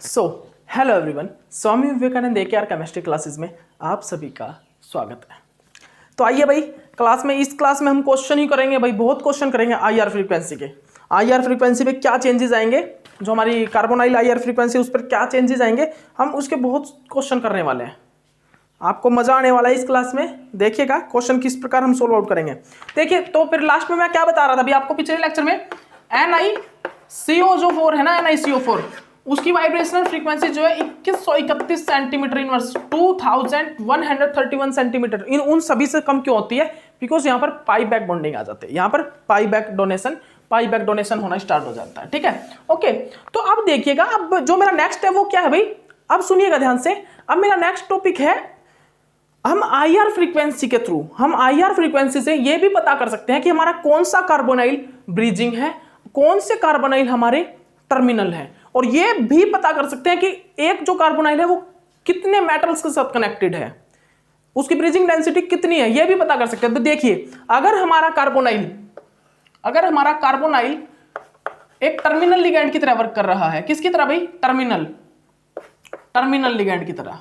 So hello everyone, Swami Vivekananda AKR chemistry classes में आप सभी का स्वागत है। तो आइए भाई इस क्लास में हम क्वेश्चन ही करेंगे भाई, बहुत क्वेश्चन करेंगे आईआर फ्रीक्वेंसी के। आईआर फ्रीक्वेंसी पे क्या चेंजेस आएंगे, जो हमारी कार्बोनाइल आईआर फ्रीक्वेंसी उस पर क्या चेंजेस आएंगे, हम उसके बहुत क्वेश्चन करने वाले हैं। आपको मजा आने वाला है इस क्लास में, देखिएगा क्वेश्चन किस प्रकार हम सोल्व आउट करेंगे। देखिए तो फिर लास्ट में मैं क्या बता रहा था अभी आपको पिछले लेक्चर में, NiCO जो 4 है ना, NiCO4 उसकी वाइब्रेशनल फ्रीक्वेंसी जो है 2131 सेंटीमीटर इनवर्स 2131 सेंटीमीटर, इन उन सभी से कम क्यों होती है? बिकॉज यहाँ पर पाई बैक बॉन्डिंग आ जाती है, यहाँ पर पाई बैक डोनेशन होना स्टार्ट हो जाता है। ठीक है, ओके। तो अब देखिएगा, अब जो मेरा नेक्स्ट है वो क्या है भाई, अब सुनिएगा ध्यान से। अब मेरा नेक्स्ट टॉपिक है, हम आईआर फ्रीक्वेंसी के थ्रू, हम आईआर फ्रीक्वेंसी से ये भी पता कर सकते हैं कि हमारा कौन सा कार्बोनाइल ब्रीजिंग है, कौन से कार्बोनाइल हमारे टर्मिनल है, और ये भी पता कर सकते हैं कि एक जो कार्बोनाइल है वो कितने मेटल्स के साथ कनेक्टेड है, उसकी ब्रीजिंग डेंसिटी कितनी है, ये भी पता कर सकते हैं। तो देखिए, अगर हमारा कार्बोनाइल एक टर्मिनल लिगैंड की तरह वर्क कर रहा है, किसकी तरह भाई? टर्मिनल लिगैंड की तरह।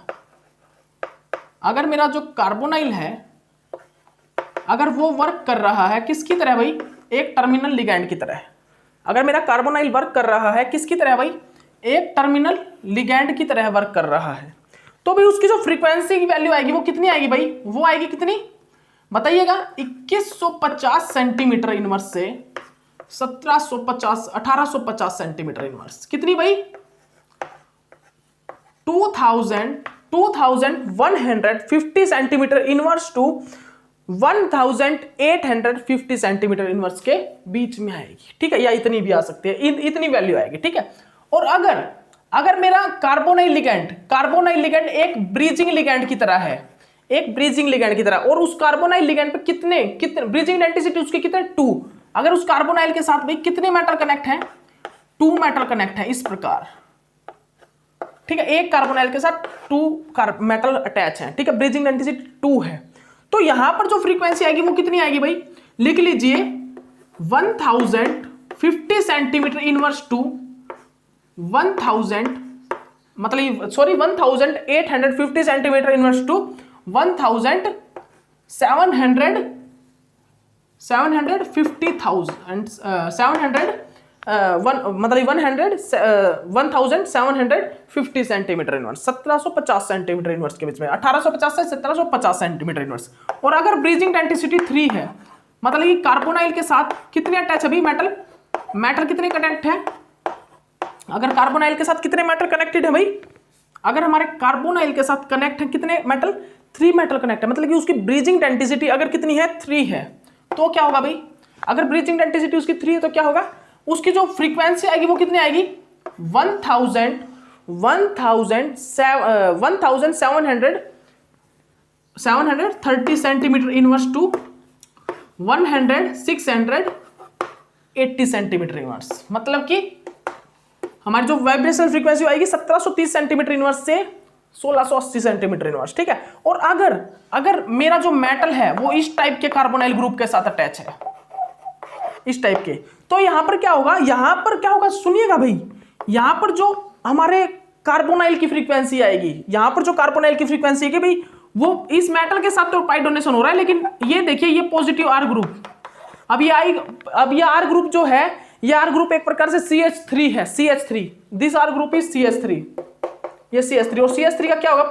अगर मेरा जो कार्बोनाइल है, अगर वो वर्क कर रहा है किसकी तरह भाई? एक टर्मिनल लिगैंड की तरह। अगर मेरा कार्बोनाइल वर्क कर रहा है किसकी तरह भाई? एक टर्मिनल लिगैंड की तरह वर्क कर रहा है, तो भाई उसकी जो फ्रीक्वेंसी की वैल्यू आएगी वो कितनी आएगी भाई? वो आएगी कितनी बताइएगा? 2150 सेंटीमीटर इनवर्स से 1850 सेंटीमीटर इनवर्स। कितनी भाई? 2150 centimetre inverse two 1850 centimetre inverse के बीच में आएगी। ठीक है, या इतनी भी आ सकती है, इतनी वैल्यू आएगी। ठीक है, और अगर मेरा कार्बोनाइल लिगैंड एक ब्रीजिंग लिगैंड की तरह है, और उस कार्बोनाइल लिगैंड पे कितने ब्रीजिंग डेंसिटी उसके कितने? 2। अगर उस कार्बोनाइल के साथ भाई कितने मेटल कनेक्ट हैं? 2 मेटल कनेक्ट है, इस प्रकार। ठीक है, एक कार्बोनाइल के साथ 2 मेटल अटैच हैं। ठीक है, ब्रीजिंग डेंसिटी 2 है, तो यहां पर जो फ्रीक्वेंसी आएगी वो कितनी आएगी भाई? लिख लीजिए 1050 centimetre inverse two 1850 centimetre inverse two 1750 centimetre inverse, 1750 centimetre inverse के बीच में, 1850 से 1750 सेंटीमीटर इनवर्स। और अगर ब्रीजिंग डेंसिटी 3 है, मतलब ये कार्बोनाइल के साथ कितने अटैच है भाई? मेटल कितने कनेक्ट है? अगर कार्बोनाइल के साथ कितने मेटल कनेक्टेड है भाई? अगर हमारे कार्बोनाइल के साथ कनेक्ट है कितने मेटल? 3 मेटल कनेक्ट है, मतलब कि उसकी ब्रीजिंग डेंसिटी अगर कितनी है? 3 है, तो क्या होगा भाई? अगर ब्रीजिंग डेंसिटी उसकी 3 है तो क्या होगा? उसकी जो फ्रीक्वेंसी आएगी वो कितनी आएगी? 1730 centimetre inverse two 680 centimetre inverse. मतलब कि हमारी जो वाइब्रेशनल फ्रीक्वेंसी आएगी 1730 सेंटीमीटर इनवर्स से 1680 सेंटीमीटर इनवर्स। ठीक है, और अगर मेरा जो मेटल है वो इस टाइप के कार्बोनाइल ग्रुप के साथ अटैच है, इस टाइप के, तो यहां पर क्या होगा? सुनिएगा भाई, यहां पर जो हमारे कार्बोनाइल की फ्रीक्वेंसी आएगी, भाई वो इस मेटल के साथ तो पाई डोनेशन हो रहा है, लेकिन ये देखिए ये पॉजिटिव आर ग्रुप, अब ये आर ग्रुप जो है, ये आर ग्रुप एक प्रकार से CH3 है, CH3, this are group is CH3, ये CH3, और CH3 का क्या होगा?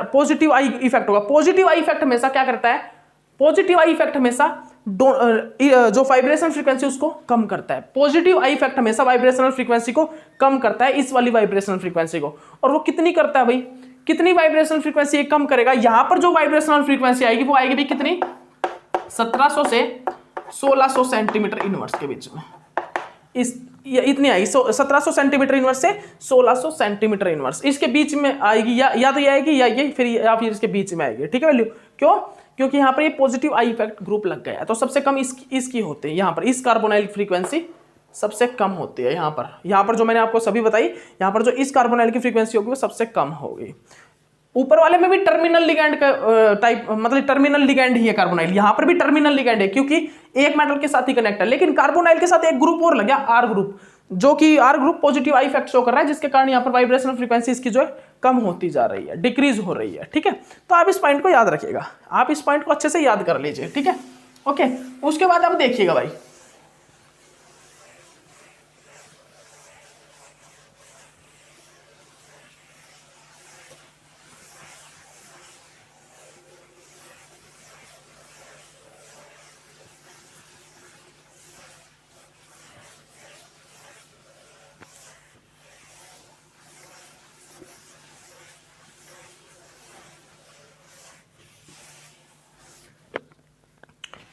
पॉजिटिव आई इफेक्ट होगा। पॉजिटिव आई इफेक्ट हमेशा क्या करता है? पॉजिटिव आई इफेक्ट हमेशा जो वाइब्रेशन फ्रीक्वेंसी उसको कम करता है। पॉजिटिव आई इफेक्ट हमेशा वाइब्रेशनल फ्रीक्वेंसी को कम करता है, इस वाली वाइब्रेशनल फ्रीक्वेंसी को। और वो कितनी करता है भाई? कितनी वाइब्रेशनल फ्रीक्वेंसी कम करेगा? यहां पर जो वाइब्रेशनल फ्रीक्वेंसी आएगी वो आएगी भाई कितनी? 1700 से 1600 सेंटीमीटर इनवर्स के बीच में, इतनी आएगी। 1700 सेंटीमीटर इनवर्स से 1600 सेंटीमीटर इनवर्स, इसके बीच में आएगी, या तो ये आएगी या फिर इसके बीच में आएगी। ठीक है वैल्यू, क्यों? क्योंकि यहाँ पर ये पॉजिटिव आई इफेक्ट ग्रुप लग गया है, तो सबसे कम इसकी होती है। यहाँ पर इस कार्बोनाइल फ्रीक्वेंसी सबसे कम होती है। यहाँ पर जो मैंने आपको सभी बताई, यहाँ पर जो इस कार्बोनाइल की फ्रीक्वेंसी होगी वो सबसे कम होगी। ऊपर वाले में भी टर्मिनल लिगैंड का टाइप, मतलब टर्मिनल लिगैंड ही है कार्बोनाइल, यहां पर भी टर्मिनल लिगैंड है क्योंकि एक मेटल के साथ ही कनेक्ट है, लेकिन कार्बोनाइल के साथ एक ग्रुप और लग गया, आर ग्रुप, जो कि R group positive I effect show कर रहा है, जिसके कारण यहाँ पर वाइब्रेशनल फ्रीक्वेंसी इसकी जो है कम होती जा रही है, डिक्रीज हो रही है। ठीक है, तो आप इस पॉइंट को याद रखिएगा, आप इस पॉइंट को अच्छे से याद कर लीजिए। ठीक है, ओके। उसके बाद आप देखिएगा भाई,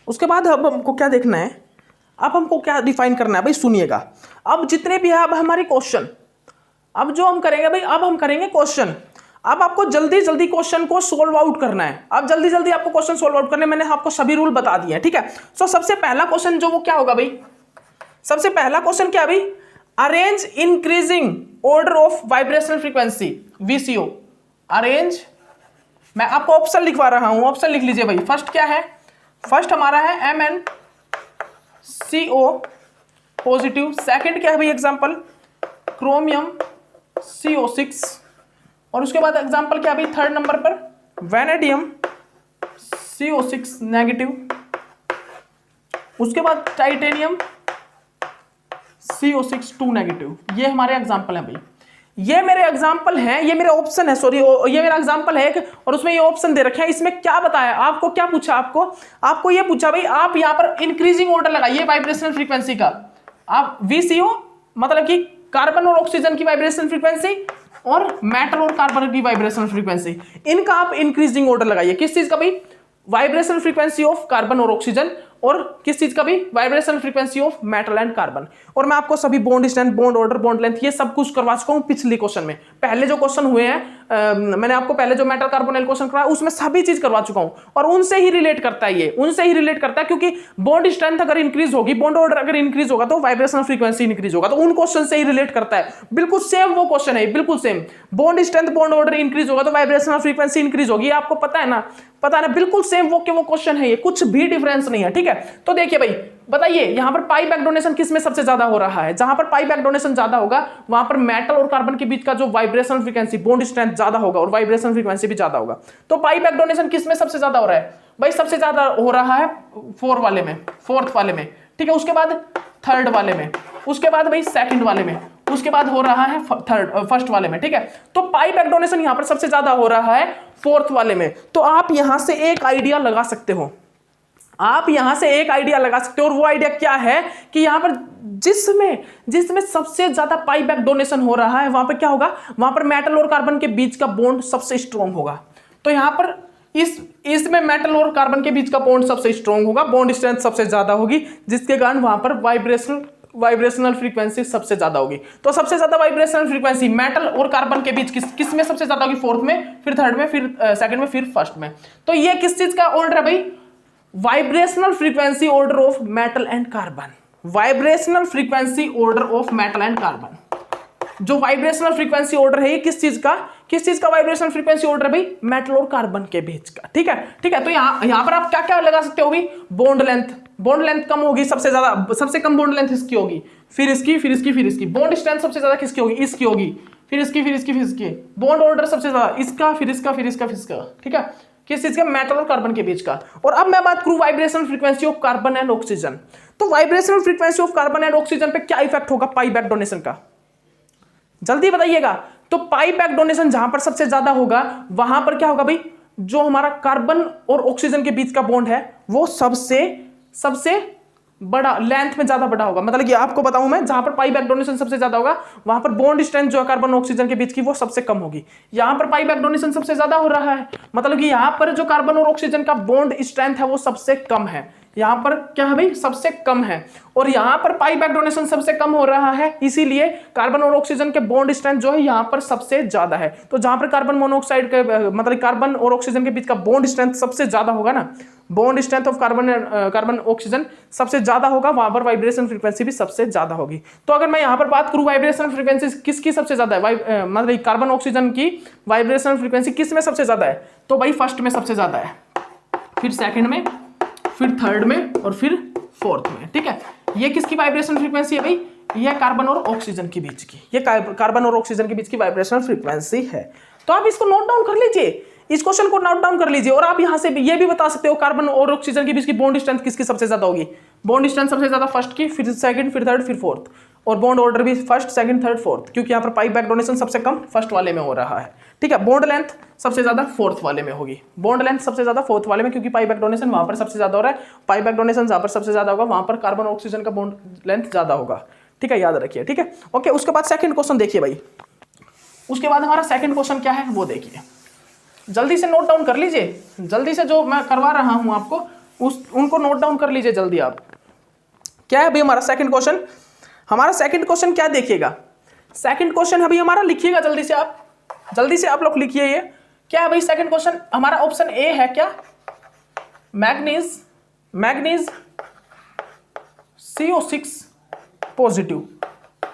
उसके बाद अब हमको क्या देखना है, अब हमको क्या डिफाइन करना है भाई, सुनिएगा। अब जितने भी है अब हमारे क्वेश्चन, अब जो हम करेंगे भाई, अब हम करेंगे क्वेश्चन। अब आपको जल्दी जल्दी क्वेश्चन को सोल्व आउट करना है, अब जल्दी जल्दी आपको क्वेश्चन सोल्व आउट करने, मैंने आपको सभी रूल बता दिए हैं। ठीक है, सो सबसे पहला क्वेश्चन जो वो क्या होगा भाई, सबसे पहला क्वेश्चन क्या भाई, arrange increasing order of vibrational frequency VCO। Arrange, मैं आपको ऑप्शन लिखवा रहा हूं, ऑप्शन लिख लीजिए भाई। फर्स्ट क्या है, फर्स्ट हमारा है MnCO पॉजिटिव। सेकंड क्या है भाई एग्जांपल, क्रोमियम CO6। और उसके बाद एग्जांपल क्या है भाई थर्ड नंबर पर, वैनेडियम CO6 नेगेटिव। उसके बाद टाइटेनियम CO6 2 नेगेटिव। ये हमारे एग्जांपल हैं भाई, ये मेरे एग्जाम्पल हैं, ये मेरे ऑप्शन है, सॉरी ये मेरा एग्जाम्पल है और उसमें ये ऑप्शन दे रखे हैं। इसमें क्या बताया आपको, क्या पूछा आपको ये पूछा भाई, आप यहां पर इंक्रीजिंग ऑर्डर लगाइए वाइब्रेशनल फ्रीक्वेंसी का। आप VCO मतलब कि कार्बन और ऑक्सीजन की वाइब्रेशनल फ्रीक्वेंसी और मेटल और कार्बन की वाइब्रेशनल फ्रीक्वेंसी, इनका आप इंक्रीजिंग ऑर्डर लगाइए। किस चीज का भाई, वाइब्रेशनल फ्रीक्वेंसी ऑफ कार्बन और ऑक्सीजन, और किस चीज का भी, vibrational frequency of metal and carbon. और मैं आपको सभी bond strength, bond order, bond length, ये सब कुछ करवा चुका हूं पिछले क्वेश्चन में। पहले जो क्वेश्चन हुए हैं मैंने आपको पहले जो मेटल कार्बोनाइल क्वेश्चन कराया उसमें सभी चीज करवा चुका हूं, और उनसे ही रिलेट करता है, ये उनसे ही रिलेट करता है, क्योंकि बॉन्ड स्ट्रेंथ अगर इंक्रीज होगी, बॉन्ड ऑर्डर अगर इंक्रीज होगा तो वाइब्रेशनल फ्रीक्वेंसी इंक्रीज होगा, तो उन क्वेश्चन से ही रिलेट करता है। बिल्कुल सेम वो क्वेश्चन है, बिल्कुल same. Bond strength, bond order increase होगा तो वाइब्रेशनल फ्रीक्वेंसी इंक्रीज होगी, आपको पता है ना, पता है ना, बिल्कुल सेम वो के वो क्वेश्चन है, ये कुछ भी डिफरेंस नहीं है। ठीक है, तो देखिए भाई, बताइए यहां पर पाई बैक डोनेशन किस में सबसे ज्यादा हो रहा है, जहां पर पाई बैक डोनेशन ज्यादा होगा वहां पर मेटल और कार्बन के बीच का जो वाइब्रेशनल फ्रीक्वेंसी, बॉन्ड स्ट्रेंथ ज्यादा होगा और वाइब्रेशनल फ्रीक्वेंसी भी ज्यादा होगा। तो पाई बैक डोनेशन किस में सबसे ज्यादा हो रहा है भाई, सबसे ज्यादा हो रहा है फोर्थ वाले में। ठीक है, उसके बाद थर्ड वाले में, उसके बाद भाई सेकंड वाले में, उसके बाद हो रहा है फर्स्ट वाले में। ठीक है, तो पाई बैक डोनेशन यहां पर सबसे ज्यादा हो रहा है फोर्थ वाले में। तो आप यहां से एक आइडिया लगा सकते हो, आप यहां से एक आइडिया लगा सकते हो, और वो आइडिया क्या है कि यहां पर जिसमें सबसे ज्यादा पाई बैक डोनेशन हो रहा है वहां पर क्या होगा, वहां पर मेटल और कार्बन के बीच का बॉन्ड सबसे स्ट्रॉन्ग होगा। तो यहां पर इसमें मेटल और कार्बन के बीच का बॉन्ड सबसे स्ट्रॉन्ग होगा, बॉन्ड स्ट्रेंथ सबसे ज्यादा होगी, जिसके कारण वहां पर वाइब्रेशनल फ्रीक्वेंसी सबसे ज्यादा होगी। तो सबसे ज्यादा वाइब्रेशनल फ्रीक्वेंसी मेटल और कार्बन के बीच किस में सबसे ज्यादा होगी, फोर्थ में, फिर थर्ड में, फिर सेकंड में, फिर फर्स्ट में। तो ये किस चीज का ऑर्डर है भाई, vibrational frequency order of metal and carbon. Vibrational frequency order of metal and carbon, जो वाइब्रेशनल फ्रीक्वेंसी ऑर्डर है ये किस चीज का वाइब्रेशनल फ्रीक्वेंसी ऑर्डर है भाई, मेटल और कार्बन के बीच का। ठीक है, तो यहां पर आप क्या क्या लगा सकते हो भाई, बॉन्ड लेंथ कम होगी, सबसे कम बॉन्ड लेंथ इसकी होगी, फिर इसकी। बॉन्ड स्ट्रेंथ सबसे ज्यादा किसकी होगी, इसकी होगी, फिर इसकी। बॉन्ड ऑर्डर सबसे ज्यादा इसका, फिर इसका। ठीक है, किस चीज का, मेटल और कार्बन के बीच का। और अब मैं बात करूं vibrational frequency of carbon and oxygen, तो vibrational frequency of carbon and oxygen पे क्या इफेक्ट होगा पाई बैक डोनेशन का, जल्दी बताइएगा। तो पाई बैक डोनेशन जहां पर सबसे ज्यादा होगा वहां पर क्या होगा भाई, जो हमारा कार्बन और ऑक्सीजन के बीच का बॉन्ड है वो सबसे बड़ा, लेंथ में ज्यादा बड़ा होगा। मतलब कि आपको बताऊं मैं, जहां पर पाई बैक डोनेशन सबसे ज्यादा होगा वहां पर बॉन्ड स्ट्रेंथ जो है कार्बन ऑक्सीजन के बीच की वो सबसे कम होगी। यहां पर पाई बैक डोनेशन सबसे ज्यादा हो रहा है, मतलब कि यहां पर जो कार्बन और ऑक्सीजन का बॉन्ड स्ट्रेंथ है वो सबसे कम है, यहां पर क्या है भाई, सबसे कम है। और यहां पर पाई बैक डोनेशन सबसे कम हो रहा है, इसीलिए कार्बन और ऑक्सीजन के बॉन्ड स्ट्रेंथ जो है यहां पर सबसे ज्यादा है। तो जहां पर कार्बन मोनोऑक्साइड के मतलब कार्बन और ऑक्सीजन के बीच का बॉन्ड स्ट्रेंथ सबसे ज्यादा होगा ना, bond strength of carbon oxygen सबसे ज्यादा होगा, वहां पर वाइब्रेशन फ्रीक्वेंसी भी सबसे ज्यादा होगी। तो अगर मैं यहां पर बात करूं वाइब्रेशन फ्रीक्वेंसी किसकी सबसे ज्यादा है, मतलब कार्बन ऑक्सीजन की वाइब्रेशन फ्रीक्वेंसी किस में सबसे ज्यादा है, तो भाई फर्स्ट में सबसे ज्यादा है, फिर सेकंड में, फिर थर्ड में और फिर फोर्थ में। ठीक है, ये किसकी वाइब्रेशन फ्रीक्वेंसी है भाई, यह कार्बन और ऑक्सीजन के बीच की, ये कार्बन और ऑक्सीजन के बीच की वाइब्रेशनल फ्रीक्वेंसी है। तो आप इसको नोट डाउन कर लीजिए, इस क्वेश्चन को नोट डाउन कर लीजिए। और आप यहां से ये भी बता सकते हो कार्बन और ऑक्सीजन के बीच की बॉन्ड स्ट्रेंथ किसकी सबसे ज्यादा होगी। बॉन्ड स्ट्रेंथ सबसे ज्यादा फर्स्ट की, फिर सेकंड, फिर थर्ड, फिर फोर्थ, और बॉन्ड ऑर्डर भी फर्स्ट, सेकंड, थर्ड, फोर्थ, क्योंकि यहाँ पर पाई बैक डोनेशन सबसे कम फर्स्ट वाले में हो रहा है। ठीक है, बॉन्ड लेंथ सबसे ज्यादा फोर्थ वाले में होगी, बॉन्ड लेंथ सबसे ज्यादा फोर्थ वाले में, क्योंकि पाई बैक डोनेशन वहां पर सबसे ज्यादा हो रहा है। पाई बैक डोनेशन जहां पर सबसे ज्यादा होगा वहां पर कार्बन और ऑक्सीजन का बॉन्ड लेंथ ज्यादा होगा। ठीक है, याद रखिए। ठीक है, ओके। उसके बाद सेकंड क्वेश्चन देखिए भाई, उसके बाद हमारा सेकंड क्वेश्चन क्या है वो देखिए, जल्दी से नोट डाउन कर लीजिए, जल्दी से जो मैं करवा रहा हूं आपको उनको नोट डाउन कर लीजिए जल्दी आप। क्या है भाई हमारा सेकंड क्वेश्चन, हमारा सेकंड क्वेश्चन क्या देखिएगा, सेकंड क्वेश्चन अभी हमारा लिखिएगा जल्दी से आप लोग लिखिए। ये क्या है भाई सेकंड क्वेश्चन हमारा, ऑप्शन ए है क्या, मैग्नीज CO6 पॉजिटिव।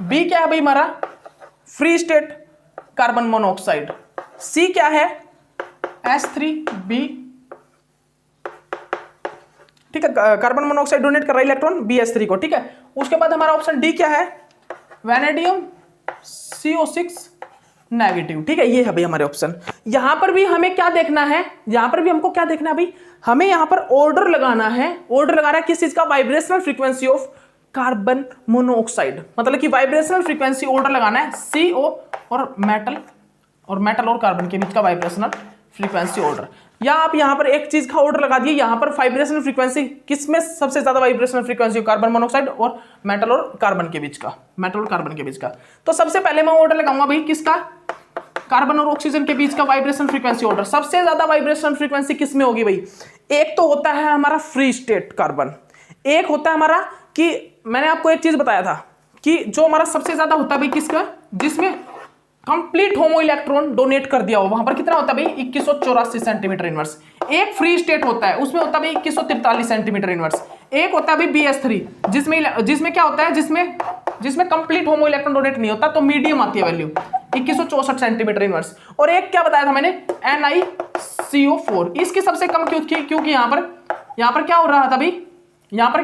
बी क्या है भाई हमारा, फ्री स्टेट कार्बन मोनोऑक्साइड। सी क्या है, S3B। ठीक है, कार्बन मोनोऑक्साइड डोनेट कर रहा है इलेक्ट्रॉन BS3 को। ठीक है, उसके बाद हमारा ऑप्शन डी क्या है, वैनेडियम CO6 नेगेटिव। ठीक है, ये है भाई हमारे ऑप्शन। यहां पर भी हमें क्या देखना है, यहां पर भी हमको क्या देखना है भाई, हमें यहां पर ऑर्डर लगाना है। ऑर्डर लगाना है किस चीज का, vibrational frequency of carbon monoxide, मतलब कि वाइब्रेशनल फ्रीक्वेंसी ऑर्डर लगाना है CO और मेटल और कार्बन के बीच का वाइब्रेशनल फ्रीक्वेंसी ऑर्डर। या आप यहां पर एक चीज का ऑर्डर लगा दिए, यहां पर वाइब्रेशनल फ्रीक्वेंसी किसमें सबसे ज्यादा वाइब्रेशनल फ्रीक्वेंसी, कार्बन मोनोऑक्साइड और मेटल और कार्बन के बीच का, तो सबसे पहले मैं ऑर्डर लगाऊंगा भाई किसका, कार्बन और ऑक्सीजन के बीच का वाइब्रेशन फ्रीक्वेंसी ऑर्डर। सबसे ज्यादा वाइब्रेशन फ्रीक्वेंसी किसमें होगी भाई, एक तो होता है हमारा फ्री स्टेट कार्बन, एक होता है हमारा कि मैंने आपको एक चीज बताया था कि जो हमारा सबसे ज्यादा होता है भाई किसका, जिसमें कंप्लीट होमो इलेक्ट्रॉन डोनेट कर दिया हो, वहां पर कितना होता है भाई 2184 सेंटीमीटर इनवर्स। एक फ्री स्टेट होता है उसमें होता है भाई 2143 सेंटीमीटर इनवर्स। एक होता है भाई BS3 जिसमें क्या होता है, जिसमें कंप्लीट होमो इलेक्ट्रॉन डोनेट नहीं होता, तो मीडियम आती है वैल्यू 2164 सेंटीमीटर इनवर्स। और एक क्या बताया था मैंने, NiCO4। इसकी सबसे कम क्यों थी, क्योंकि यहां पर क्या हो रहा था भाई, यहां पर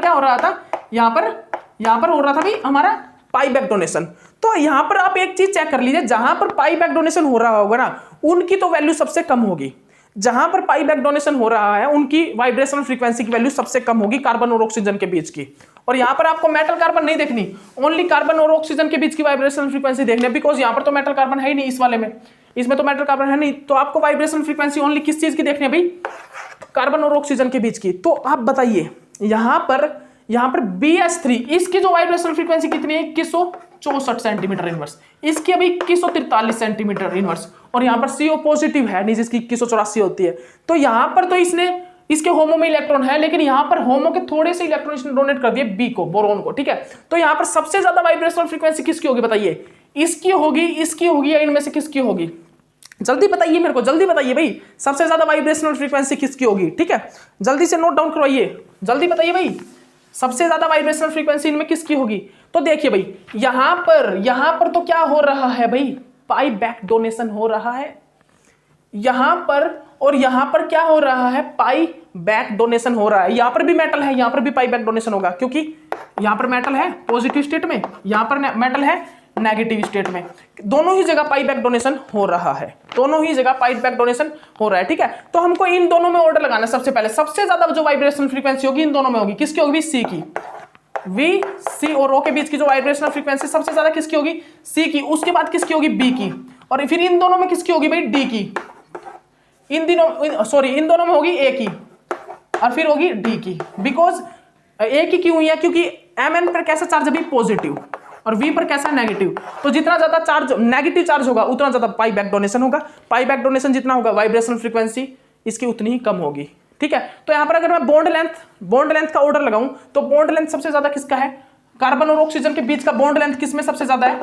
हो रहा था भाई हमारा पाई बैक डोनेशन। तो यहां पर आप एक चीज चेक कर लीजिए, जहां पर पाई बैक डोनेशन हो रहा होगा ना उनकी तो वैल्यू सबसे कम होगी, जहां पर पाई बैक डोनेशन हो रहा है उनकी वाइब्रेशनल फ्रीक्वेंसी की वैल्यू सबसे कम होगी कार्बन और ऑक्सीजन के बीच की। और यहां पर आपको मेटल कार्बन नहीं देखनी, ओनली कार्बन और ऑक्सीजन के बीच की वाइब्रेशनल फ्रीक्वेंसी देखनी है, बिकॉज यहां पर तो मेटल कार्बन है ही नहीं, इस वाले में, इसमें तो मेटल कार्बन है नहीं, तो आपको वाइब्रेशनल फ्रीक्वेंसी ओनली किस चीज की देखनी है भाई, कार्बन और ऑक्सीजन के बीच की। तो आप बताइए यहां पर BS3 इसकी जो वाइब्रेशनल फ्रीक्वेंसी कितनी है, 2164 सेंटीमीटर इनवर्स, इसकी अभी 2143 सेंटीमीटर इनवर्स, और यहां पर CO पॉजिटिव है नहीं जिसकी 2184 होती है। तो यहां पर तो इसके होमो में इलेक्ट्रॉन है, लेकिन यहां पर होमो के थोड़े से इलेक्ट्रॉन इसने डोनेट कर दिए B को, बोरोन को। ठीक है, तो यहां पर सबसे ज्यादा वाइब्रेशनल फ्रीक्वेंसी किसकी होगी बताइए, इसकी होगी या इनमें से किसकी होगी, जल्दी बताइए मेरे को, जल्दी बताइए भाई, सबसे ज्यादा वाइब्रेशनल फ्रीक्वेंसी किसकी होगी। ठीक है, जल्दी से नोट डाउन करवाइए, जल्दी बताइए भाई सबसे ज्यादा वाइब्रेशनल फ्रीक्वेंसी इनमें किसकी होगी। तो देखिए भाई यहां पर तो क्या हो रहा है भाई, पाई बैक डोनेशन हो रहा है यहां पर, और यहां पर क्या हो रहा है, पाई बैक डोनेशन हो रहा है। यहां पर भी मेटल है, यहां पर भी पाई बैक डोनेशन होगा, क्योंकि यहां पर मेटल है पॉजिटिव स्टेट में, यहां पर मेटल है नेगेटिव स्टेट में, दोनों ही जगह पाई बैक डोनेशन हो रहा है, दोनों ही जगह पाई बैक डोनेशन हो रहा है। ठीक है, तो हमको इन दोनों में ऑर्डर लगाना है। सबसे पहले सबसे ज्यादा जो वाइब्रेशनल फ्रीक्वेंसी होगी इन दोनों में होगी, किसकी होगी, सी की। V, C और O के बीच की जो वाइब्रेशनल फ्रीक्वेंसी सबसे ज्यादा किसकी होगी, C की। उसके बाद किसकी होगी, B की, और फिर इन दोनों में किसकी होगी भाई, D की। इन दोनों में होगी A की, और फिर होगी D की। बिकॉज A की क्यों हुई है, क्योंकि Mn पर कैसा चार्ज है पॉजिटिव और V पर कैसा नेगेटिव, तो जितना ज्यादा चार्ज नेगेटिव चार्ज होगा उतना ज्यादा पाई बैक डोनेशन होगा, पाई बैक डोनेशन जितना होगा वाइब्रेशनल फ्रीक्वेंसी इसकी उतनी ही कम होगी। ठीक है, तो यहां पर अगर मैं बॉन्ड लेंथ का ऑर्डर लगाऊं तो बॉन्ड लेंथ सबसे ज्यादा किसका है, कार्बन और ऑक्सीजन के बीच का बॉन्ड लेंथ किसमें सबसे ज्यादा है,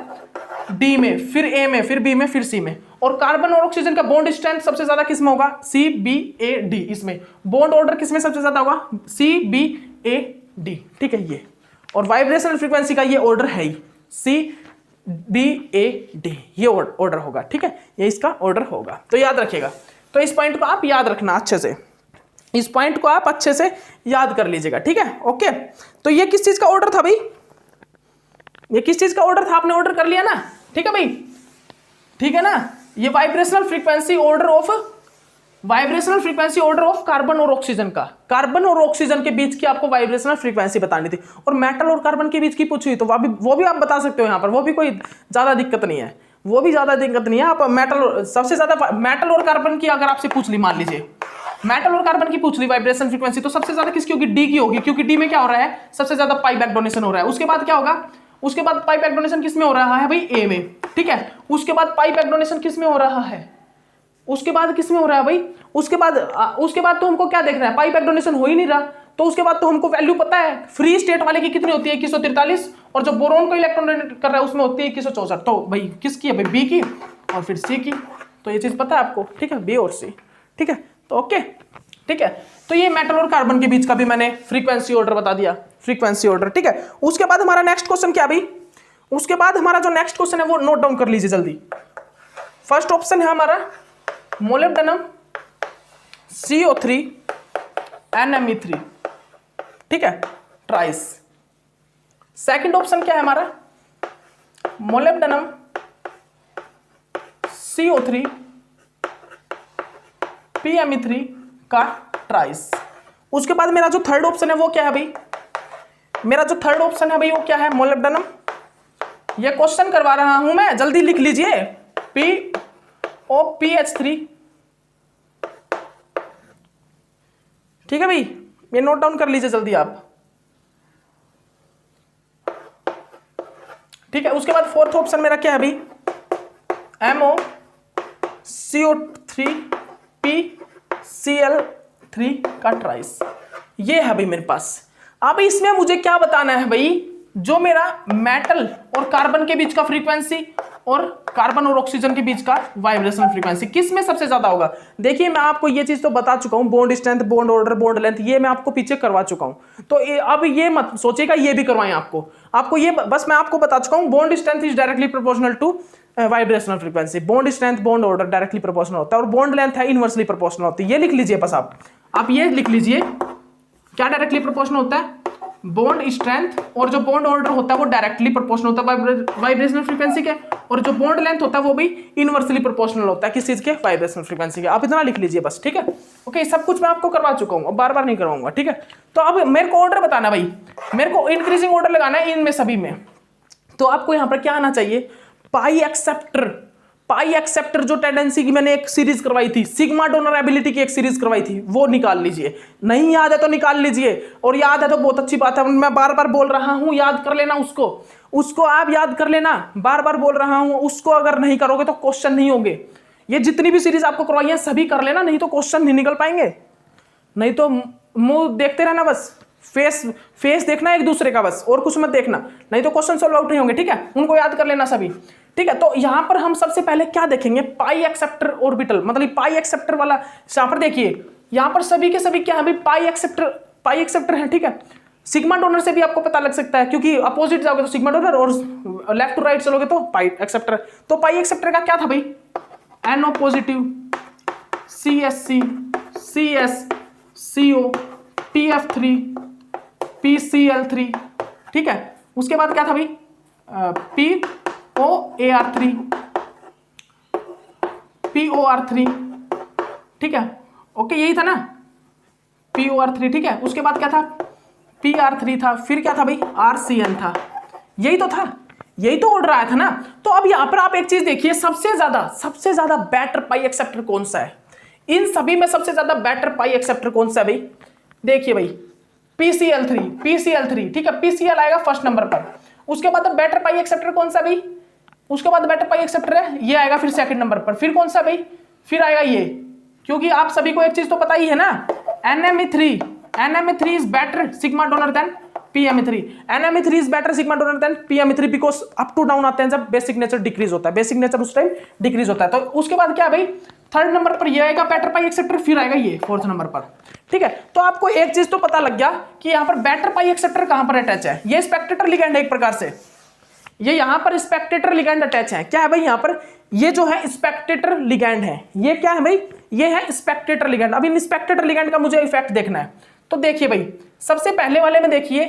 D में, फिर A में, फिर B में, फिर C में। और कार्बन और ऑक्सीजन का बॉन्ड स्ट्रेंथ सबसे ज्यादा किसमें होगा, CBAD। इसमें बॉन्ड ऑर्डर किसमें सबसे ज्यादा होगा, CBAD। ठीक है, ये और वाइब्रेशनल फ्रीक्वेंसी का ये ऑर्डर है ही CBAD, ये ऑर्डर होगा। ठीक है, ये इसका ऑर्डर होगा, तो याद रखिएगा। तो इस पॉइंट को आप याद रखना अच्छे से, इस पॉइंट को आप अच्छे से याद कर लीजिएगा। ठीक है, ओके। तो ये किस चीज का ऑर्डर था भाई, ये किस चीज का ऑर्डर था, आपने ऑर्डर कर लिया ना, ठीक है भाई, ठीक है ना। ये vibrational frequency order of carbon और ऑक्सीजन का, कार्बन और ऑक्सीजन के बीच की आपको वाइब्रेशनल फ्रीक्वेंसी बतानी थी, और मेटल और कार्बन के बीच की पूछी तो वो भी आप बता सकते हो यहाँ पर, वो भी कोई ज्यादा दिक्कत नहीं है, वो भी ज्यादा दिक्कत नहीं है। आप मेटल, सबसे ज्यादा मेटल और कार्बन की अगर आपसे पूछ ली, मान लीजिए मेटल और कार्बन की पूछ ली वाइब्रेशन फ्रीक्वेंसी, तो सबसे ज्यादा किसकी होगी, डी की होगी, क्योंकि डी में क्या हो रहा है, सबसे ज्यादा पाई बैक डोनेशन हो रहा है। उसके बाद क्या होगा, उसके बाद पाई बैक डोनेशन किस में हो रहा है भाई, ए में, ठीक है। उसके बाद पाई बैक डोनेशन किस में हो रहा है, उसके बाद किस में हो रहा है भाई, उसके बाद तो हमको क्या देखना है, पाई बैक डोनेशन हो ही नहीं रहा, तो उसके बाद तो हमको वैल्यू पता है, फ्री स्टेट वाले की कितनी होती है 2143, और जो बोरोन को इलेक्ट्रॉन डोनेट कर रहा है उसमें होती है 2164। तो भाई किसकी है भाई, बी की और फिर सी की, तो ये चीज पता है आपको, ठीक है, बी और सी, ठीक है। तो ओके, ठीक है। तो ये मेटल और कार्बन के बीच का भी मैंने फ्रीक्वेंसी ऑर्डर बता दिया, फ्रीक्वेंसी ऑर्डर, ठीक है। उसके बाद हमारा नेक्स्ट क्वेश्चन क्या भाई, उसके बाद हमारा जो नेक्स्ट क्वेश्चन है वो नोट डाउन कर लीजिए जल्दी। फर्स्ट ऑप्शन है हमारा मोलिब्डेनम CO3 NMe3, ठीक है, ट्राइस। सेकंड ऑप्शन क्या है हमारा, मोलिब्डेनम CO3 PMe3 का ट्राइस। उसके बाद मेरा जो थर्ड ऑप्शन है वो क्या है भाई, मेरा जो थर्ड ऑप्शन है भाई वो क्या है, मोलिब्डेनम, ये क्वेश्चन करवा रहा हूं मैं, जल्दी लिख लीजिए, POPH3, ठीक है भाई, ये नोट डाउन कर लीजिए जल्दी आप, ठीक है। उसके बाद फोर्थ ऑप्शन मेरा क्या है भाई, MOCO3 PCl3 का ट्राइस, ये है भाई मेरे पास। अब इसमें मुझे क्या बताना है भाई, जो मेरा मेटल और कार्बन के बीच का फ्रीक्वेंसी और कार्बन और ऑक्सीजन के बीच का वाइब्रेशनल फ्रीक्वेंसी किस में सबसे ज्यादा होगा। देखिए मैं आपको ये चीज तो बता चुका हूं, bond strength, bond order, bond length, ये मैं आपको पीछे करवा चुका हूं, तो अब ये मत सोचेगा ये भी करवाएं आपको ये बस मैं आपको बता चुका हूं, bond strength is directly proportional to vibrational frequency, bond strength, bond order directly proportional होता है, और बॉन्ड लेंथ है इनवर्सली प्रोपोर्शनल होती है। ये लिख लीजिए बस आप ये लिख लीजिए, क्या डायरेक्टली प्रोपोर्शनल होता है, बॉन्ड स्ट्रेंथ, और जो बॉन्ड ऑर्डर होता है वो डायरेक्टली प्रोपोर्शनल होता है वाइब्रेशनल फ्रीक्वेंसी के, और जो बॉन्ड लेंथ होता है वो भी इनवर्सली प्रोपोर्शनल होता है किस चीज के, वाइब्रेशनल फ्रीक्वेंसी के। आप इतना लिख लीजिए बस, ठीक है। ओके, सब कुछ मैं आपको करवा चुका हूँ, बार बार नहीं करवाऊंगा, ठीक है। तो अब मेरे को ऑर्डर बताना भाई, मेरे को इंक्रीजिंग ऑर्डर लगाना है इनमें सभी में। तो आपको यहाँ पर क्या आना चाहिए, पाई एक्सेप्टर जो टेंडेंसी की मैंने एक सीरीज करवाई थी, सिग्मा डोनर एबिलिटी की एक सीरीज करवाई थी, वो निकाल लीजिए। नहीं याद है तो निकाल लीजिए, और याद है तो बहुत अच्छी बात है, मैं बार बार बोल रहा हूं याद कर लेना उसको आप याद कर लेना, बार बार बोल रहा हूं उसको, अगर नहीं करोगे तो क्वेश्चन नहीं होंगे। ये जितनी भी सीरीज आपको करवाई है सभी कर लेना, नहीं तो क्वेश्चन नहीं निकल पाएंगे, नहीं तो मुंह देखते रहना बस, फेस देखना एक दूसरे का बस, और कुछ मत देखना, नहीं तो क्वेश्चन सॉल्व आउट नहीं होंगे, ठीक है। उनको याद कर लेना सभी, ठीक है। तो यहां पर हम सबसे पहले क्या देखेंगे, पाई एक्सेप्टर ऑर्बिटल, मतलब पाई एक्सेप्टर वाला, यहां पर देखिए, यहां पर सभी के सभी क्या है भाई, पाई एक्सेप्टर है, ठीक है। सिग्मा डोनर से भी आपको पता लग सकता है, क्योंकि अपोजिट जाओगे तो सिग्मा डोनर, और लेफ्ट टू राइट चलोगे तो पाई एक्सेप्टर। तो पाई एक्सेप्टर का क्या था भाई, NO positive, CSC, CS, CO, TF3, PCl3, ठीक है। उसके बाद क्या था भाई, POAR3, POR3, ठीक है, ओके, यही था ना, POR3, ठीक है। उसके बाद क्या था, PR3 था, फिर क्या था भाई, RCN था, यही तो था, यही तो ऑर्डर आया था ना। तो अब यहां पर आप एक चीज देखिए, सबसे ज्यादा बेटर पाई एक्सेप्टर कौन सा है, इन सभी में सबसे ज्यादा बेटर पाई एक्सेप्टर कौन सा है भाई, देखिए भाई, PCl3, ठीक है, PCl आएगा फर्स्ट नंबर पर। उसके बाद बेटर पाई एक्सेप्टर कौन सा भाई, उसके बाद बेटर पाई एक्सेप्टर है, ये आएगा फिर सेकंड नंबर पर। फिर कौन सा भाई, फिर आएगा ये, क्योंकि आप सभी को एक चीज तो पता ही है ना, NMe3 is better sigma donor than PMe3, NMe3 is better sigma donor than PMe3, because up to down आते हैं जब बेसिक नेचर डिक्रीज होता है, बेसिक नेचर उस टाइम डिक्रीज होता है। तो उसके बाद क्या भाई, थर्ड नंबर पर ये आएगा बेटर पाई एक्सेप्टर, फिर आएगा ये फोर्थ नंबर पर, ठीक है। तो आपको एक चीज तो पता लग गया कि यहाँ पर बेटर पाई एक्सेप्टर कहां पर अटैच है, ये स्पेक्टेटर लिगैंड है एक प्रकार से, ये यहां पर स्पेक्टेटर लिगैंड अटैच है। क्या है भाई, यहां पर ये जो है स्पेक्टेटर लिगैंड है, ये क्या है भाई, ये है स्पेक्टेटर लिगैंड। अब इन स्पेक्टेटर लिगैंड का मुझे इफेक्ट देखना है, तो देखिए भाई, सबसे पहले वाले में देखिए,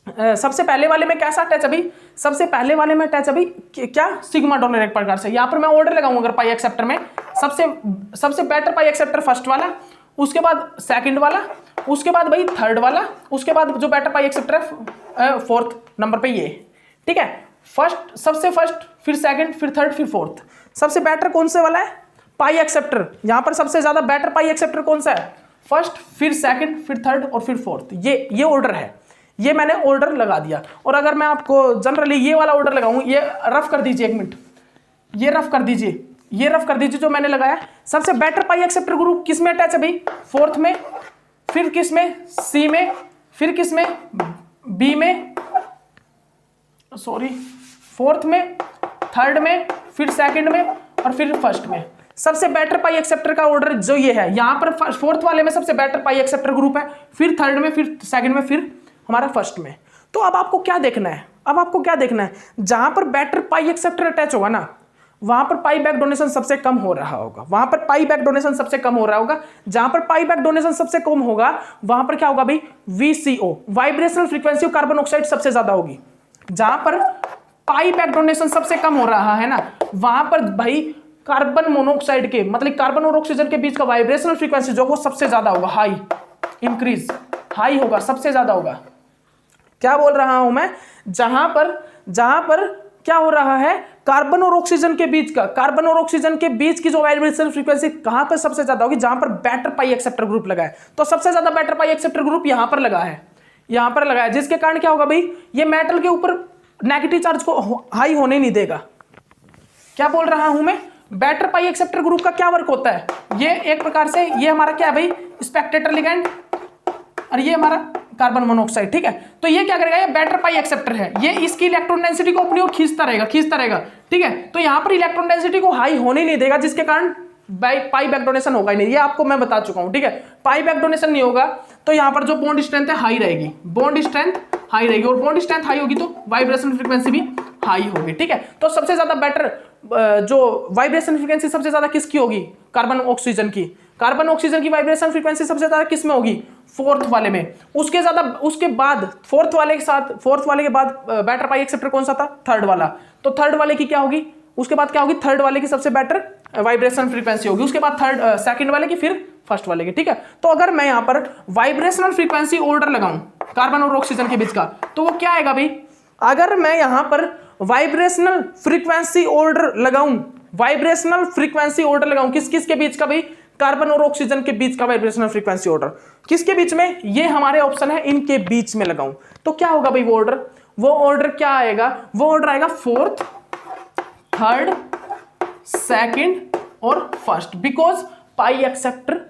सबसे पहले वाले में कैसा अटैच है भाई, सबसे पहले वाले में अटैच है भाई क्या, सिग्मा डोनर एक प्रकार से। यहाँ पर मैं ऑर्डर लगाऊंगा अगर पाई एक्सेप्टर में, सबसे बेटर पाई एक्सेप्टर फर्स्ट वाला, उसके बाद सेकंड वाला, उसके बाद भाई थर्ड वाला, उसके बाद जो बेटर पाई एक्सेप्टर है फोर्थ नंबर पे ये, ठीक है। फर्स्ट, सबसे फर्स्ट, फिर सेकंड, फिर थर्ड, फिर फोर्थ। सबसे बेटर कौन से वाला है, पाई एक्सेप्टर। यहाँ पर सबसे ज्यादा बेटर पाई एक्सेप्टर कौन सा है, फर्स्ट, फिर सेकंड, फिर थर्ड और फिर फोर्थ। ये ऑर्डर है, ये मैंने ऑर्डर लगा दिया। और अगर मैं आपको जनरली ये वाला ऑर्डर लगाऊं, ये रफ कर दीजिए, एक मिनट, ये रफ कर दीजिए, ये रफ कर दीजिए जो मैंने लगाया। सबसे बेटर पाई एक्सेप्टर ग्रुप किस में अटैच है भाई, फोर्थ में, फिर किस में, सी में, फिर किस में, बी में, सॉरी फोर्थ में, थर्ड में, फिर सेकंड में और फिर फर्स्ट में। सबसे बेटर पाई एक्सेप्टर का ऑर्डर जो ये है, यहां पर फोर्थ वाले में सबसे बेटर पाई एक्सेप्टर ग्रुप है, फिर थर्ड में, फिर सेकंड में, फिर हमारा फर्स्ट में। तो अब आपको क्या देखना है, अब आपको क्या देखना है, जहां पर बेटर पाई एक्सेप्टर अटैच होगा ना, वहां पर पाई बैक डोनेशन सबसे कम हो रहा होगा, वहां पर पाई बैक डोनेशन सबसे कम हो रहा होगा। जहां पर पाई बैक डोनेशन सबसे कम होगा वहां पर क्या होगा भाई, VCO vibrational frequency of carbon oxide सबसे ज्यादा होगी। जहां पर पाई बैक डोनेशन सबसे कम हो रहा है ना, वहां पर भाई कार्बन मोनोऑक्साइड के मतलब कार्बन और ऑक्सीजन के बीच का वाइब्रेशनल फ्रीक्वेंसी जो वो सबसे ज्यादा होगा, हाई इंक्रीज, हाई होगा, सबसे ज्यादा होगा। क्या बोल रहा हूं मैं, जहां पर क्या हो रहा है, कार्बन और ऑक्सीजन के बीच का, कार्बन और ऑक्सीजन के बीच की जो वाइब्रेशनल फ्रीक्वेंसी कहां पर सबसे ज्यादा होगी, जहां पर बेटर पाई एक्सेप्टर ग्रुप लगा है। तो सबसे ज्यादा बेटर पाई एक्सेप्टर ग्रुप यहां पर लगा है, यहां पर लगा है, जिसके कारण क्या होगा भाई, ये मेटल के ऊपर नेगेटिव चार्ज को हाई होने नहीं देगा। क्या बोल रहा हूं मैं, बेटर पाई एक्सेप्टर ग्रुप का क्या वर्क होता है, ये एक प्रकार से ये हमारा क्या है भाई, स्पेक्टेटर लिगैंड, और ये हमारा कार्बन मोनोऑक्साइड, ठीक है। तो ये क्या करेगा, ये बेटर पाई एक्सेप्टर है, ये इसकी इलेक्ट्रॉन डेंसिटी को अपनी ओर खींचता रहेगा, ठीक है। तो यहां पर इलेक्ट्रॉन डेंसिटी को हाई होने नहीं देगा, जिसके कारण पाई बैक डोनेशन होगा ही नहीं, ये आपको मैं बता चुका हूं, ठीक है। पाई बैक डोनेशन नहीं होगा तो यहां पर जो बॉन्ड स्ट्रेंथ है हाई रहेगी, बॉन्ड स्ट्रेंथ हाई रहेगी, और बॉन्ड स्ट्रेंथ हाई होगी तो वाइब्रेशन फ्रीक्वेंसी भी हाई होगी, ठीक है। तो सबसे ज्यादा बेटर जो वाइब्रेशन फ्रीक्वेंसी सबसे ज्यादा किसकी होगी, कार्बन ऑक्सीजन की। कार्बन ऑक्सीजन की वाइब्रेशन फ्रीक्वेंसी सबसे ज्यादा किस में होगी, फोर्थ वाले में। उसके बाद फोर्थ वाले के बाद बेटर पाई एक्सेप्टर कौन सा था, थर्ड वाला। तो थर्ड वाले की क्या होगी, उसके बाद क्या होगी, थर्ड वाले की सबसे बेटर वाइब्रेशन फ्रीक्वेंसी होगी, उसके बाद सेकंड वाले की, फिर फर्स्ट वाले की, ठीक है। तो अगर मैं यहां पर वाइब्रेशनल फ्रीक्वेंसी ऑर्डर लगाऊं कार्बन और ऑक्सीजन के बीच का, तो वो क्या आएगा भाई, अगर मैं यहां पर वाइब्रेशनल फ्रीक्वेंसी ऑर्डर लगाऊं, वाइब्रेशनल फ्रीक्वेंसी ऑर्डर लगाऊं किस किस के बीच का भाई, कार्बन और ऑक्सीजन के बीच का वाइब्रेशनल फ्रीक्वेंसी ऑर्डर किसके बीच में, ये हमारे ऑप्शन है, इनके बीच में लगाऊं, तो क्या होगा भाई, वो ऑर्डर क्या आएगा, वो ऑर्डर आएगा फोर्थ, थर्ड, सेकंड और first, because pi acceptor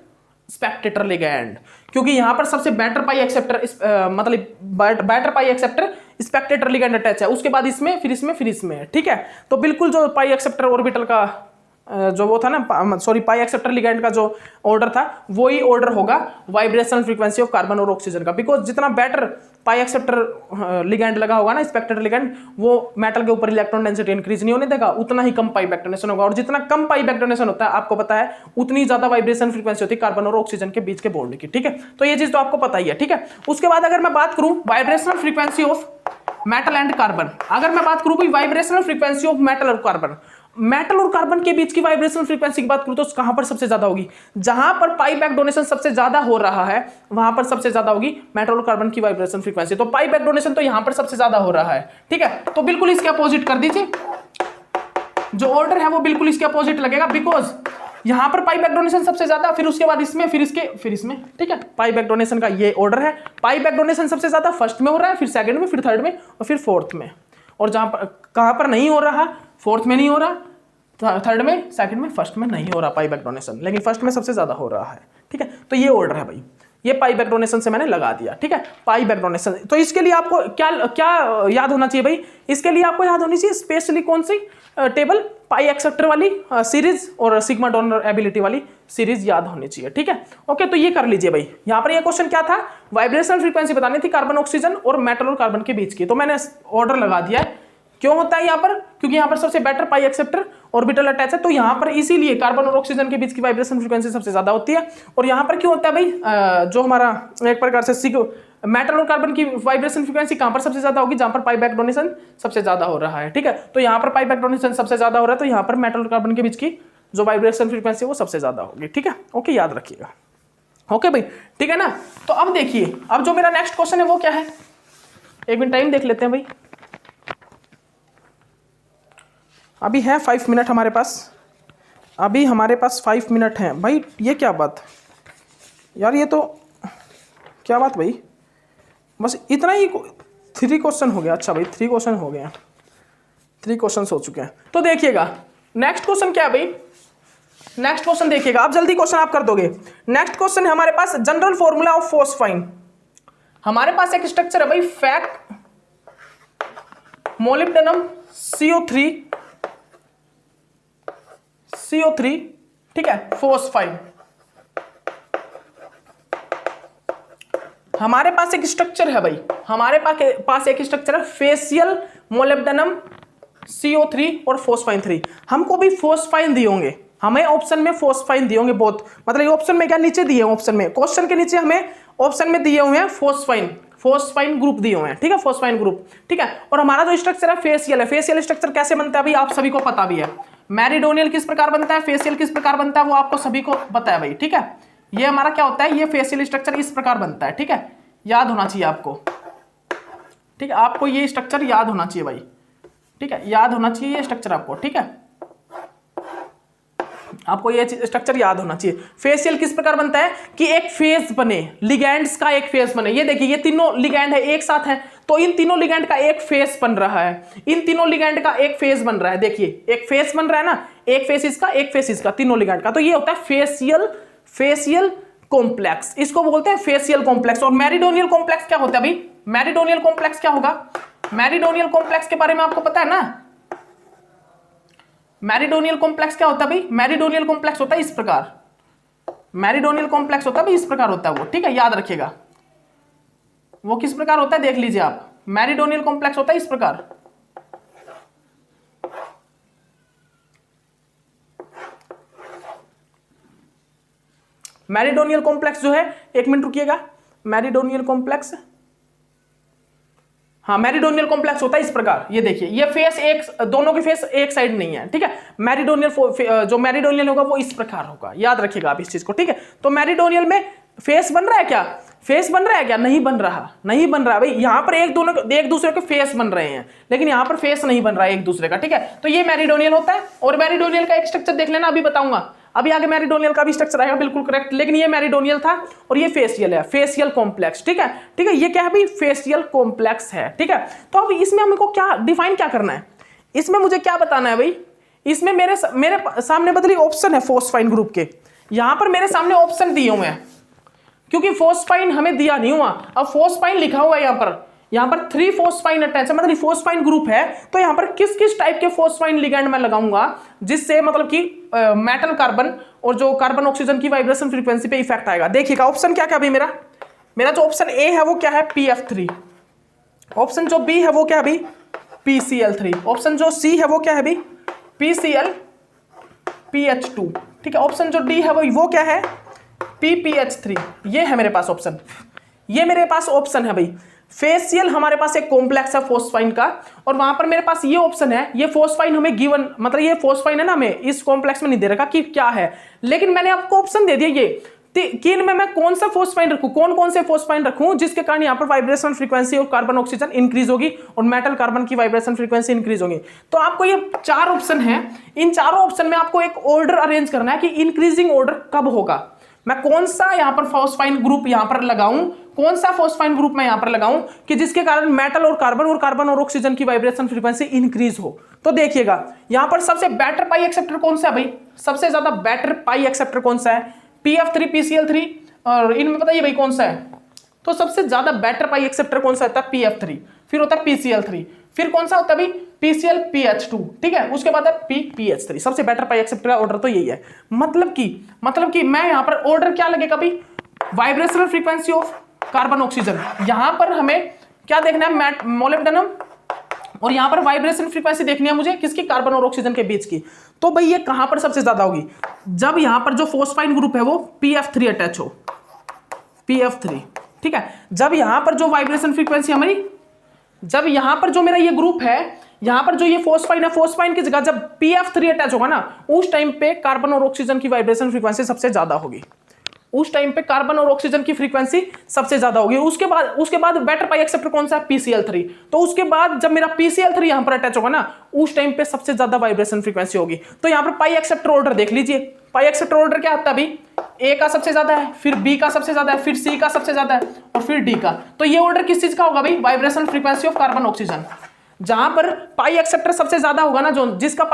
Spectator ligand, क्योंकि यहां पर सबसे बेटर पाई एक्सेप्टर मतलब बेटर पाई एक्सेप्टर स्पेक्टेटर लिगैंड अटैच है, उसके बाद इसमें, फिर इसमें, फिर इसमें, ठीक है। तो बिल्कुल जो पाई एक्सेप्टर ऑर्बिटल का जो वो था ना, सॉरी पाई एक्सेप्टर लिगैंड का जो ऑर्डर था वही ऑर्डर होगा वाइब्रेशनल फ्रीक्वेंसी ऑफ कार्बन और ऑक्सीजन का, बिकॉज जितना बेटर पाई एक्सेप्टर लिगैंड लगा होगा ना, स्पेक्टेटर लिगैंड, वो मेटल के ऊपर इलेक्ट्रॉन डेंसिटी इंक्रीज नहीं होने देगा, उतना ही कम पाई बैक डोनेशन होगा, और जितना कम पाई बैक डोनेशन होता है आपको पता है उतनी ज्यादा वाइब्रेशन फ्रीक्वेंसी होती है कार्बन और ऑक्सीजन के बीच के बॉन्ड की, ठीक है। तो ये चीज तो आपको पता ही है, ठीक है। उसके बाद अगर मैं बात करूं vibrational frequency of metal and carbon, अगर मैं बात करूं भाई वाइब्रेशनल फ्रीक्वेंसी ऑफ मेटल और कार्बन, मेटल और कार्बन के बीच की वाइब्रेशनल फ्रीक्वेंसी की बात करूं तो कहां पर सबसे ज्यादा होगी, जहां पर पाई बैक डोनेशन सबसे ज्यादा हो रहा है वहां पर सबसे ज्यादा होगी मेटल और कार्बन की वाइब्रेशन फ्रीक्वेंसी। तो पाई बैक डोनेशन तो यहां पर सबसे ज्यादा हो रहा है, ठीक है। तो बिल्कुल इसके अपोजिट कर दीजिए, जो ऑर्डर है वो बिल्कुल इसके अपोजिट लगेगा, बिकॉज यहां पर पाई बैक डोनेशन सबसे ज्यादा, फिर उसके बाद इसमें, फिर इसके, फिर इसमें, ठीक है। पाई बैक डोनेशन का ये ऑर्डर है, पाई बैक डोनेशन सबसे ज्यादा फर्स्ट में हो रहा है, फिर सेकंड में, फिर थर्ड में और फिर फोर्थ में, और जहां पर कहां पर नहीं हो रहा, फोर्थ में नहीं हो रहा, थर्ड में, सेकंड में, फर्स्ट में नहीं हो रहा पाई बैक डोनेशन, लेकिन फर्स्ट में सबसे ज्यादा हो रहा है, ठीक है। तो ये ऑर्डर है भाई, ये पाई बैक डोनेशन से मैंने लगा दिया, ठीक है। पाई बैक डोनेशन, तो इसके लिए आपको क्या क्या याद होना चाहिए भाई, इसके लिए आपको याद होनी चाहिए स्पेशली कौन सी टेबल, पाई एक्सेप्टर वाली सीरीज और सिग्मा डोनर एबिलिटी वाली सीरीज याद होनी चाहिए, ठीक है। ओके, तो ये कर लीजिए भाई। यहाँ पर ये क्वेश्चन क्या था, वाइब्रेशनल फ्रीक्वेंसी बतानी थी कार्बन ऑक्सीजन और मेटल और कार्बन के बीच की, तो मैंने ऑर्डर लगा दिया है। क्यों होता है यहाँ पर, क्योंकि यहाँ पर सबसे बेटर पाई एक्सेप्टर ऑर्बिटल अटैच है, तो यहाँ पर इसीलिए कार्बन और ऑक्सीजन के बीच की वाइब्रेशन फ्रीक्वेंसी सबसे ज्यादा होती है। और यहाँ पर क्यों होता है भाई, जो हमारा एक प्रकार से मेटल और कार्बन की वाइब्रेशन फ्रीक्वेंसी कहां पर सबसे ज्यादा होगी, जहां पर पाई बैक डोनेशन सबसे ज्यादा हो रहा है, ठीक है। तो यहां पर पाई बैक डोनेशन सबसे ज्यादा हो रहा है, तो यहां पर मेटल और कार्बन के बीच की जो वाइब्रेशन फ्रीक्वेंसी वो सबसे ज्यादा होगी, ठीक है। ओके, याद रखिएगा। ओके भाई, ठीक है ना। तो अब देखिए, अब जो मेरा नेक्स्ट क्वेश्चन है वो क्या है, एक मिनट टाइम देख लेते हैं भाई। अभी है 5 मिनट हमारे पास, अभी हमारे पास 5 मिनट हैं भाई। ये क्या बात यार, ये तो क्या बात भाई, बस इतना ही 3 क्वेश्चन हो गया। अच्छा भाई 3 क्वेश्चन हो गए, 3 क्वेश्चन हो चुके हैं। तो देखिएगा नेक्स्ट क्वेश्चन क्या है भाई, नेक्स्ट क्वेश्चन देखिएगा, आप जल्दी क्वेश्चन आप कर दोगे। नेक्स्ट क्वेश्चन है हमारे पास जनरल फॉर्मूला ऑफ फोस्फाइन। हमारे पास एक स्ट्रक्चर है भाई, फैक्ट मोलिब्डेनम CO3, ठीक है, फोस्फाइन। हमारे पास एक स्ट्रक्चर है भाई, हमारे पास एक स्ट्रक्चर है फेसियल मोलिब्डेनम CO3 और फोस्फाइन 3। हमको भी फोस्फाइन दिए होंगे, हमें ऑप्शन में फोस्फाइन दिए होंगे बहुत, मतलब ऑप्शन में क्या नीचे दिए हैं, ऑप्शन में क्वेश्चन के नीचे हमें ऑप्शन में दिए हुए हैं फोस्फाइन ग्रुप दिए हुए हैं, ठीक है, फोस्फाइन ग्रुप, ठीक है। और हमारा जो स्ट्रक्चर है फेसियल है। फेसियल स्ट्रक्चर कैसे बनता है भाई, आप सभी को पता भी है। मैरिडोनियल किस प्रकार बनता है, फेसियल किस प्रकार बनता है, वो आपको सभी को पता है भाई, ठीक है। ये हमारा क्या होता है, ये फेसियल स्ट्रक्चर इस प्रकार बनता है, ठीक है, याद होना चाहिए आपको, ठीक है, आपको ये स्ट्रक्चर याद होना चाहिए भाई, ठीक है, याद होना चाहिए ये स्ट्रक्चर आपको, ठीक है, आपको ये स्ट्रक्चर याद होना चाहिए। फेसियल किस प्रकार बनता है कि एक फेज बने, लिगैंड्स का एक फेज बने। ये देखिए, ये तीनों लिगैंड है एक साथ है, तो इन तीनों लिगैंड का एक फेज बन रहा है, इन तीनों लिगैंड का एक फेज बन रहा है। देखिए एक फेज बन रहा है ना, एक फेस इसका, एक फेस इसका, तीनों लिगैंड का। तो ये होता है फेसियल कॉम्प्लेक्स, इसको बोलते हैं फेसियल कॉम्प्लेक्स। और मैरिडोनियल कॉम्प्लेक्स क्या होता है भाई, मैरिडोनियल कॉम्प्लेक्स क्या होगा, मैरिडोनियल कॉम्प्लेक्स के बारे में आपको पता है ना। मैरिडोनियल कॉम्प्लेक्स क्या होता है भाई, मैरिडोनियल कॉम्प्लेक्स होता है इस प्रकार, मैरिडोनियल कॉम्प्लेक्स होता है भाई इस प्रकार होता है वो, ठीक है, याद रखिएगा। वो किस प्रकार होता है देख लीजिए आप, मैरिडोनियल कॉम्प्लेक्स होता है इस प्रकार। मैरिडोनियल कॉम्प्लेक्स जो है, एक मिनट रुकिएगा, मैरिडोनियल कॉम्प्लेक्स, हाँ मैरिडोनियल कॉम्प्लेक्स होता है इस प्रकार। ये देखिए, ये फेस एक, दोनों के फेस एक साइड नहीं है, ठीक है। मैरिडोनियल जो मैरिडोनियल होगा वो इस प्रकार होगा, याद रखिएगा आप इस चीज को, ठीक है। तो मैरिडोनियल में फेस बन रहा है क्या, फेस बन रहा है क्या, नहीं बन रहा, नहीं बन रहा भाई। यहाँ पर एक दूसरे के फेस बन रहे हैं, लेकिन यहाँ पर फेस नहीं बन रहा है एक दूसरे का, ठीक है। तो ये मैरिडोनियल होता है। और मैरिडोनियल का एक स्ट्रक्चर देख लेना, अभी बताऊंगा, अभी आगे मैरिडोनियल का भी स्ट्रक्चर आएगा, बिल्कुल करेक्ट। लेकिन ये मैरिडोनियल था और ये फेसियल है, फेसियल कॉम्प्लेक्स, ठीक है, ठीक है। ये क्या है भाई, फेसियल कॉम्प्लेक्स है, ठीक है। तो अब इसमें हमको क्या डिफाइन क्या करना है, इसमें मुझे क्या बताना है भाई, इसमें मेरे सामने बदली ऑप्शन है फोस्फाइन ग्रुप के, यहां पर मेरे सामने ऑप्शन दिए हुए हैं, क्योंकि फोस्फाइन हमें दिया नहीं हुआ। अब फोस्फाइन लिखा हुआ है यहाँ पर 3 फोस्फाइन अटैच है, मतलब फोस्फाइन ग्रुप है। तो यहाँ पर किस किस टाइप के फोस्फाइन लिगैंड मैं लगाऊंगा जिससे मतलब कि मेटल कार्बन और जो कार्बन ऑक्सीजन की वाइब्रेशन फ्रीक्वेंसी पे इफेक्ट आएगा। देखिएगा ऑप्शन क्या क्या भाई, मेरा जो ऑप्शन ए है वो क्या है, PF3। ऑप्शन जो बी है वो क्या है भाई, PCl3। ऑप्शन जो सी है वो क्या है भाई, PClPH2, ठीक है। ऑप्शन जो डी है वो क्या है, PPH3। ये है मेरे पास ऑप्शन, ये मेरे पास ऑप्शन है भाई। फेसियल हमारे पास एक कॉम्प्लेक्स है फोस्फाइन का, और वहां पर मेरे पास ये ऑप्शन है। ये फोस्फाइन हमें गिवन, मतलब ये फोस्फाइन है ना, हमें इस कॉम्प्लेक्स में नहीं दे रखा कि क्या है, लेकिन मैंने आपको ऑप्शन दे दिया ये कि इनमें मैं कौन सा फोस्फाइन रखूं, कौन से फोस्फाइन रखूं जिसके कारण यहाँ पर वाइब्रेशन फ्रीक्वेंसी और कार्बन ऑक्सीजन इंक्रीज होगी और मेटल कार्बन की वाइब्रेशन फ्रीक्वेंसी इंक्रीज होगी। तो आपको ये 4 ऑप्शन है, इन चारों ऑप्शन में आपको एक ऑर्डर अरेंज करना है कि इंक्रीजिंग ऑर्डर कब होगा, मैं कौन सा यहाँ पर फोस्फाइन ग्रुप यहाँ पर लगाऊं, कौन सा फोस्फाइन ग्रुप मैं यहाँ पर लगाऊं कि जिसके कारण मेटल और कार्बन और ऑक्सीजन की वाइब्रेशन फ्रीक्वेंसी इंक्रीज हो। तो देखिएगा यहाँ पर सबसे बेटर पाई एक्सेप्टर कौन सा है भाई, सबसे ज्यादा बेटर पाई एक्सेप्टर कौन सा है, PF3 PCl3, और इनमें बताइए भाई कौन सा है। तो सबसे ज्यादा बेटर पाई एक्सेप्टर कौन सा होता है, PF3, फिर होता है PCl3, फिर कौन सा होता है भाई, PClPH2, ठीक है, उसके बाद है PPH3। सबसे बेटर पाई एक्सेप्टर का ऑर्डर तो यही है। मतलब कि मैं यहाँ पर ऑर्डर क्या लगेगा भाई, vibrational frequency of carbon oxygen, यहां पर हमें क्या देखना है, मोलिब्डेनम, और यहां पर वाइब्रेशन फ्रीक्वेंसी देखनी है मुझे किसकी, कार्बन और ऑक्सीजन के बीच की। तो भाई ये कहां पर सबसे ज्यादा होगी, जब यहां पर जो फोस्फाइन ग्रुप है वो PF3 अटैच हो, PF3, ठीक है। जब यहां पर जो वाइब्रेशन फ्रीक्वेंसी हमारी, जब यहां पर जो मेरा ये ग्रुप है, यहां पर जो ये फोस्फाइन है, फोस्फाइन की जगह जब pF3 अटैच होगा ना, उस टाइम पे कार्बन और ऑक्सीजन की वाइब्रेशन फ्रीक्वेंसी सबसे ज्यादा होगी। उस टाइम पे कार्बन और ऑक्सीजन की फ्रीक्वेंसी सबसे ज्यादा होगी। उसके बाद बेटर पाई एक्सेप्टर कौन सा है? PCl3। तो उसके बाद जब मेरा PCl3 यहां पर अटैच होगा ना, उस टाइम पे सबसे ज्यादा वाइब्रेशन फ्रीक्वेंसी होगी। तो यहां पर पाई एक्सेप्टर ऑर्डर देख लीजिए। पाई एक्सेप्टर ऑर्डर क्या आता है अभी? A का सबसे ज्यादा है, फिर B का सबसे ज्यादा है, फिर C का सबसे ज्यादा है और फिर D का। तो ये ऑर्डर किस चीज का होगा भाई? Vibration frequency of carbon oxygen. जहां पर पाई एक्सेप्टर सबसे ज्यादा होगा ना, जो जिसका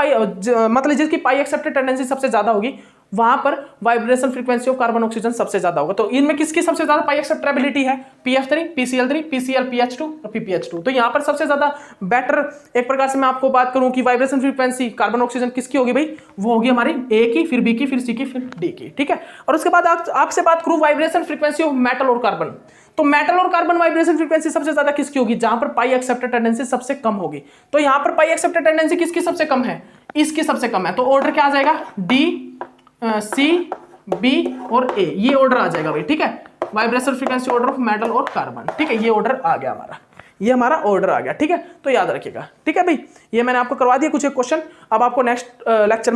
मतलब जिसकी पाई एक्सेप्टर टेंडेंसी सबसे ज्यादा होगी, वहां पर vibration frequency of carbon oxygen सबसे ज्यादा होगा। तो इनमें किसकी सबसे ज्यादा पाई एक्सेप्टेबिलिटी है? PF3, PCl3, PCl, PH2 और PPH2। तो यहां पर सबसे ज्यादा बेटर, एक प्रकार से मैं आपको बात करूं कि वाइब्रेशन फ्रीक्वेंसी कार्बन ऑक्सीजन किसकी होगी भाई? वो होगी हमारी A की, फिर B की, फिर C की, फिर D की। ठीक है। और उसके बाद आपसे बात करूं वाइब्रेशन फ्रीक्वेंसी ऑफ मेटल और कार्बन। तो मेटल और कार्बन वाइब्रेशन फ्रीक्वेंसी सबसे ज्यादा किसकी होगी? जहां पर पाई एक्सेप्टर टेंडेंसी सबसे कम होगी। तो यहां पर पाई एक्सेप्टर टेंडेंसी किसकी सबसे कम है? इसकी सबसे कम है। तो ऑर्डर क्या आ जाएगा? D, C, B और A, ये ऑर्डर आ जाएगा भाई। ठीक है। Vibration frequency order of metal और कार्बन। ठीक है, ये ऑर्डर आ गया हमारा, ये हमारा ऑर्डर आ गया। ठीक है, तो याद रखिएगा। ठीक है भाई, ये मैंने आपको करवा दिया कुछ एक क्वेश्चन। अब आपको नेक्स्ट लेक्चर में